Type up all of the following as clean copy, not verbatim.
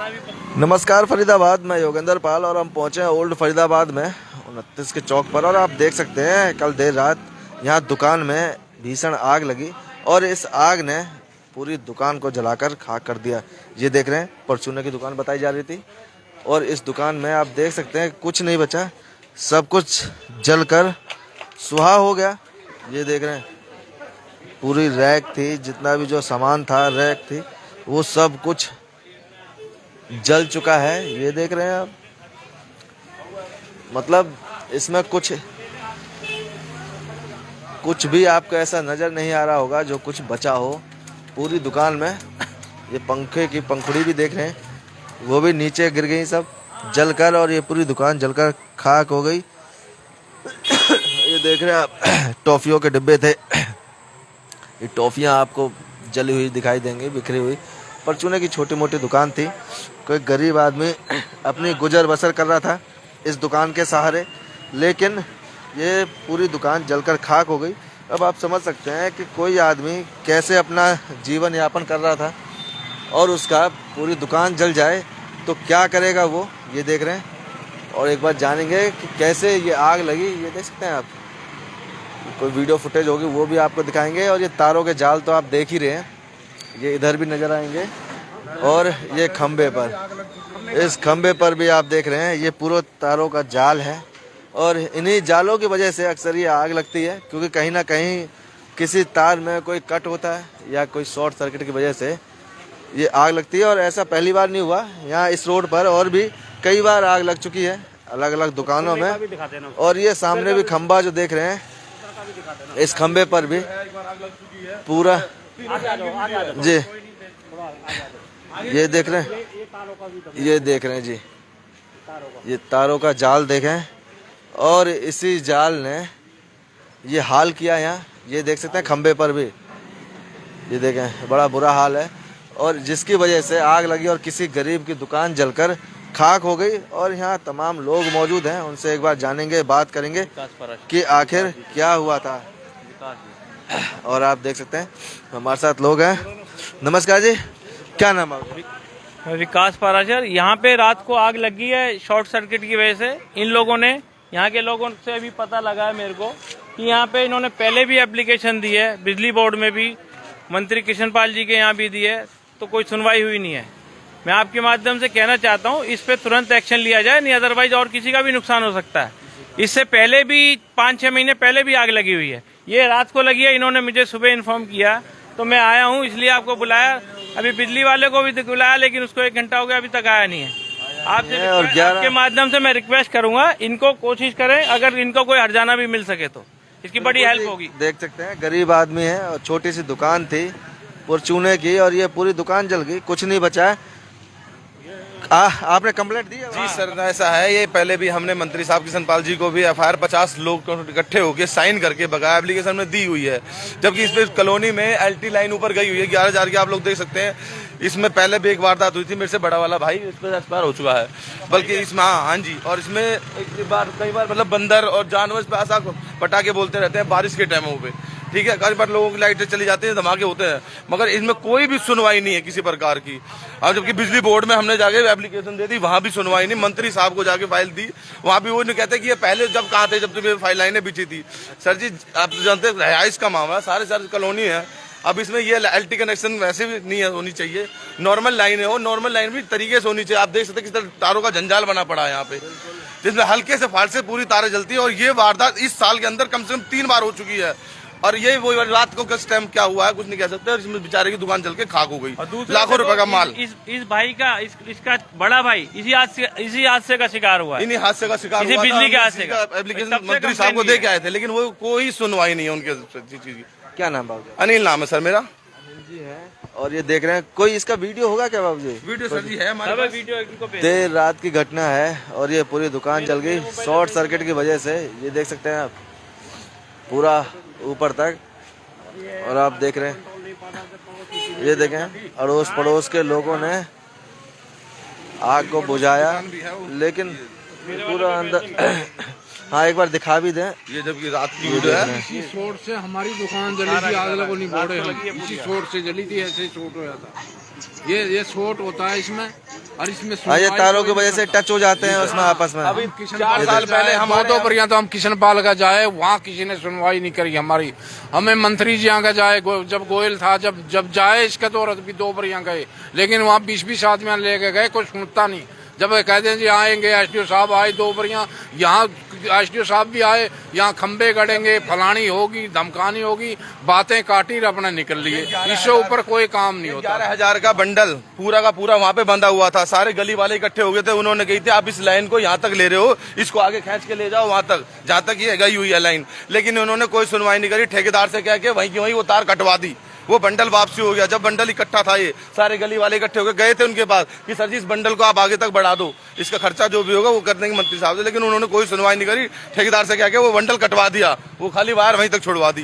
नमस्कार फरीदाबाद, मैं योगेंद्र पाल और हम पहुंचे हैं ओल्ड फरीदाबाद में 29 के चौक पर। और आप देख सकते हैं कल देर रात यहाँ दुकान में भीषण आग लगी और इस आग ने पूरी दुकान को जलाकर खाक कर दिया। ये देख रहे हैं परचूने की दुकान बताई जा रही थी और इस दुकान में आप देख सकते हैं कुछ नहीं बचा, सब कुछ जलकर सुहा हो गया। ये देख रहे हैं पूरी रैक थी, जितना भी जो सामान था रैक थी वो सब कुछ जल चुका है। ये देख रहे हैं आप, मतलब इसमें कुछ भी आपको ऐसा नज़र नहीं आ रहा होगा जो कुछ बचा हो पूरी दुकान में। ये पंखे की पंखुड़ी भी देख रहे हैं, वो भी नीचे गिर गई सब जलकर और ये पूरी दुकान जलकर खाक हो गई। ये देख रहे हैं आप, टॉफ़ियों के डिब्बे थे, ये टॉफ़ियाँ आपको जली हुई दिखाई देंगी, बिखरी हुई। परचूने की छोटी मोटी दुकान थी, कोई गरीब आदमी अपनी गुजर बसर कर रहा था इस दुकान के सहारे, लेकिन ये पूरी दुकान जलकर खाक हो गई। अब आप समझ सकते हैं कि कोई आदमी कैसे अपना जीवन यापन कर रहा था और उसका पूरी दुकान जल जाए तो क्या करेगा वो। ये देख रहे हैं और एक बार जानेंगे कि कैसे ये आग लगी। ये देख सकते हैं आप, कोई वीडियो फुटेज होगी वो भी आपको दिखाएंगे। और ये तारों के जाल तो आप देख ही रहे हैं, ये इधर भी नज़र आएंगे और ये खंबे पर, इस खंबे पर भी आप देख रहे हैं ये पूरा तारों का जाल है। और इन्हीं जालों की वजह से अक्सर ये आग लगती है, क्योंकि कहीं ना कहीं किसी तार में कोई कट होता है या कोई शॉर्ट सर्किट की वजह से ये आग लगती है। और ऐसा पहली बार नहीं हुआ, यहाँ इस रोड पर और भी कई बार आग लग चुकी है अलग अलग दुकानों में। और ये सामने भी खंबा जो देख रहे हैं, इस खंबे पर भी पूरा जी ये देख रहे हैं, ये देख रहे हैं जी, ये तारों का जाल देखें और इसी जाल ने ये हाल किया यहाँ। ये देख सकते हैं खंबे पर भी, ये देखें बड़ा बुरा हाल है और जिसकी वजह से आग लगी और किसी गरीब की दुकान जलकर खाक हो गई। और यहाँ तमाम लोग मौजूद हैं, उनसे एक बार जानेंगे, बात करेंगे कि आखिर क्या हुआ था। और आप देख सकते हैं हमारे साथ लोग हैं। नमस्कार जी, क्या नाम है? विकास पराशर। यहाँ पे रात को आग लगी है शॉर्ट सर्किट की वजह से। इन लोगों ने, यहाँ के लोगों से अभी पता लगा है मेरे को कि यहाँ पे इन्होंने पहले भी एप्लीकेशन दी है, बिजली बोर्ड में भी, मंत्री कृष्ण पाल जी के यहाँ भी दी है, तो कोई सुनवाई हुई नहीं है। मैं आपके माध्यम से कहना चाहता हूँ इस पे तुरंत एक्शन लिया जाए, नहीं अदरवाइज और किसी का भी नुकसान हो सकता है। इससे पहले भी 5-6 महीने पहले भी आग लगी हुई है, ये रात को लगी है। इन्होंने मुझे सुबह इन्फॉर्म किया तो मैं आया हूँ, इसलिए आपको बुलाया। अभी बिजली वाले को भी बुलाया लेकिन उसको 1 घंटा हो गया, अभी तक आया नहीं है। आपके माध्यम से मैं रिक्वेस्ट करूंगा, इनको कोशिश करें, अगर इनको कोई हर्जाना भी मिल सके तो इसकी बड़ी हेल्प होगी। देख सकते हैं गरीब आदमी है और छोटी सी दुकान थी परचूने की और ये पूरी दुकान जल गई, कुछ नहीं बचा है। आपने कंप्लेंट दी है? जी सर, ऐसा है, ये पहले भी हमने मंत्री साहब कृष्ण पाल जी को भी FIR 50 लोग इकट्ठे होकर साइन करके बकाया एप्लीकेशन में दी हुई है। जबकि इस पे कॉलोनी में LT लाइन ऊपर गई हुई है 11,000 की, आप लोग देख सकते हैं। इसमें पहले भी एक वारदात हुई थी, मेरे से बड़ा वाला भाई इस पर एक्सपायर हो चुका है, बल्कि इसमें हाँ जी। और इसमें कई बार मतलब बंदर और जानवर इस पर ऐसा पटाखे बोलते रहते हैं बारिश के टाइमों पे, ठीक है। कई बार लोगों की लाइटें चली जाती हैं, धमाके होते हैं, मगर इसमें कोई भी सुनवाई नहीं है किसी प्रकार की। और जबकि बिजली बोर्ड में हमने जाके एप्लीकेशन दे दी, वहां भी सुनवाई नहीं। मंत्री साहब को जाके फाइल दी, वहां भी वो नहीं कहते कि ये पहले जब कहा थे, जब तो ये फाइल लाइनें बिछी थी। सर जी आप जानते हैं रिहाइश का मामला, सारे कॉलोनी है। अब इसमें ये LT कनेक्शन वैसे भी नहीं है, होनी चाहिए, नॉर्मल लाइन है, और नॉर्मल लाइन भी तरीके से होनी चाहिए। आप देख सकते हैं किस तरह तारों का जंजाल बना पड़ा है यहाँ पे, जिसमें हल्के से फाल्ट से पूरी तारें जलती है। और ये वारदात इस साल के अंदर कम से कम 3 बार हो चुकी है। और ये वो रात को किस टाइम क्या हुआ है कुछ नहीं कह सकते। और इसमें बेचारे की दुकान जल के खाक हो गई, लाखों रुपए का माल। इस भाई का, इसका बड़ा भाई इसी हादसे का शिकार हुआ, इन्हीं हादसे का शिकार हुआ, बिजली के हादसे का। एप्लीकेशन मंत्री साहब को दे के आए थे, लेकिन वो कोई सुनवाई नहीं है उनके चीज की। क्या नाम बाबू? अनिल नाम है सर मेरा। जी है। और ये देख रहे हैं, कोई इसका वीडियो होगा क्या बाबू जी? वीडियो सर जी है हमारे पास। वीडियो देर रात की घटना है और ये पूरी दुकान जल गई शॉर्ट सर्किट की वजह से। ये देख सकते हैं आप पूरा ऊपर तक। और आप देख रहे हैं, ये देखें अड़ोस पड़ोस के लोगों ने आग को बुझाया, लेकिन पूरा अंदर हाँ एक बार दिखा भी दें। ये जबकि रात की वीडियो है। इसी शॉर्ट से हमारी दुकान जली थी, आग लगो नहीं बोले हम, इसी शॉर्ट से जली थी, ऐसे शॉर्ट हो जाता। ये शॉर्ट होता है इसमें, और इसमें हाँ, ये तारों की वजह से टच हो जाते हैं उसमें आपस में। अभी 4 साल पहले हम दो बढ़िया तो हम किशनपाल का जाए, वहाँ किसी ने सुनवाई नहीं करी हमारी। हमें मंत्री जी यहाँ का जाए, जब गोयल था जब जाए इसका तो भी 2 बढ़िया गए, लेकिन वहाँ 20-20 आदमी लेके गए, कोई सुनता नहीं। जब कहते हैं जी आएंगे, एसडीओ साहब आए 2 बढ़िया, यहाँ एसडीओ साहब भी आए, यहाँ खंबे गड़ेंगे, फलानी होगी, धमकानी होगी, बातें काटी अपने निकल लिए, इससे ऊपर कोई काम नहीं होता। 11,000 का बंडल पूरा का पूरा वहाँ पे बंधा हुआ था, सारे गली वाले इकट्ठे हो गए थे। उन्होंने कही थी आप इस लाइन को यहाँ तक ले रहे हो, इसको आगे खींच के ले जाओ वहाँ तक जहाँ तक ये गई हुई है लाइन, लेकिन उन्होंने कोई सुनवाई नहीं करी। ठेकेदार से कह के वहीं की वहीं वो तार कटवा दी, वो बंडल वापसी हो गया। जब बंडल इकट्ठा था, ये सारे गली वाले इकट्ठे हो गए, गए थे उनके पास कि सर जी इस बंडल को आप आगे तक बढ़ा दो, इसका खर्चा जो भी होगा वो कर देंगे मंत्री साहब से, लेकिन उन्होंने कोई सुनवाई नहीं करी। ठेकेदार से क्या किया, वो बंडल कटवा दिया, वो खाली वायर वहीं तक छुड़वा दी।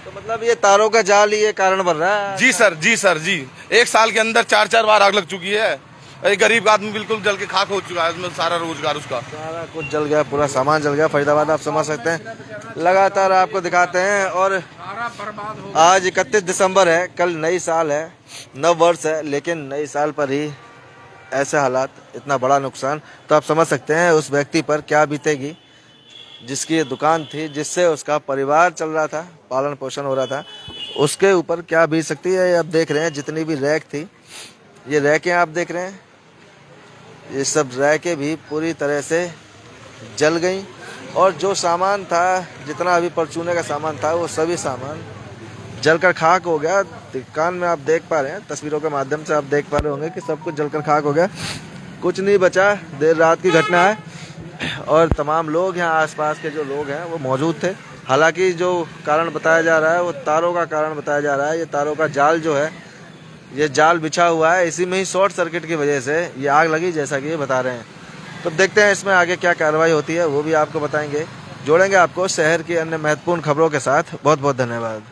तो मतलब ये तारों का जाल ये कारण बन रहा है। जी सर, जी सर, जी 1 साल के अंदर 4-4 बार आग लग चुकी है। एक गरीब आदमी बिल्कुल जल के खाक हो चुका है, उसमें सारा रोजगार उसका, सारा कुछ जल गया, पूरा सामान जल गया। फरीदाबाद आप समझ सकते हैं, लगातार आपको दिखाते हैं। और आज 31 दिसंबर है, कल नई साल है, नव वर्ष है, लेकिन नई साल पर ही ऐसे हालात, इतना बड़ा नुकसान, तो आप समझ सकते हैं उस व्यक्ति पर क्या बीतेगी जिसकी ये दुकान थी, जिससे उसका परिवार चल रहा था, पालन पोषण हो रहा था, उसके ऊपर क्या बीत सकती है। आप देख रहे हैं जितनी भी रैक थी, ये रैकें आप देख रहे हैं, ये सब रैकें भी पूरी तरह से जल गई। और जो सामान था, जितना अभी परचूने का सामान था, वो सभी सामान जलकर खाक हो गया। दुकान में आप देख पा रहे हैं, तस्वीरों के माध्यम से आप देख पा रहे होंगे कि सब कुछ जलकर खाक हो गया, कुछ नहीं बचा। देर रात की घटना है और तमाम लोग यहाँ आसपास के जो लोग हैं वो मौजूद थे। हालांकि जो कारण बताया जा रहा है वो तारों का कारण बताया जा रहा है। ये तारों का जाल जो है, ये जाल बिछा हुआ है, इसी में ही शॉर्ट सर्किट की वजह से ये आग लगी, जैसा कि ये बता रहे हैं। तो देखते हैं इसमें आगे क्या कार्रवाई होती है, वो भी आपको बताएंगे। जोड़ेंगे आपको शहर की अन्य महत्वपूर्ण खबरों के साथ। बहुत बहुत धन्यवाद।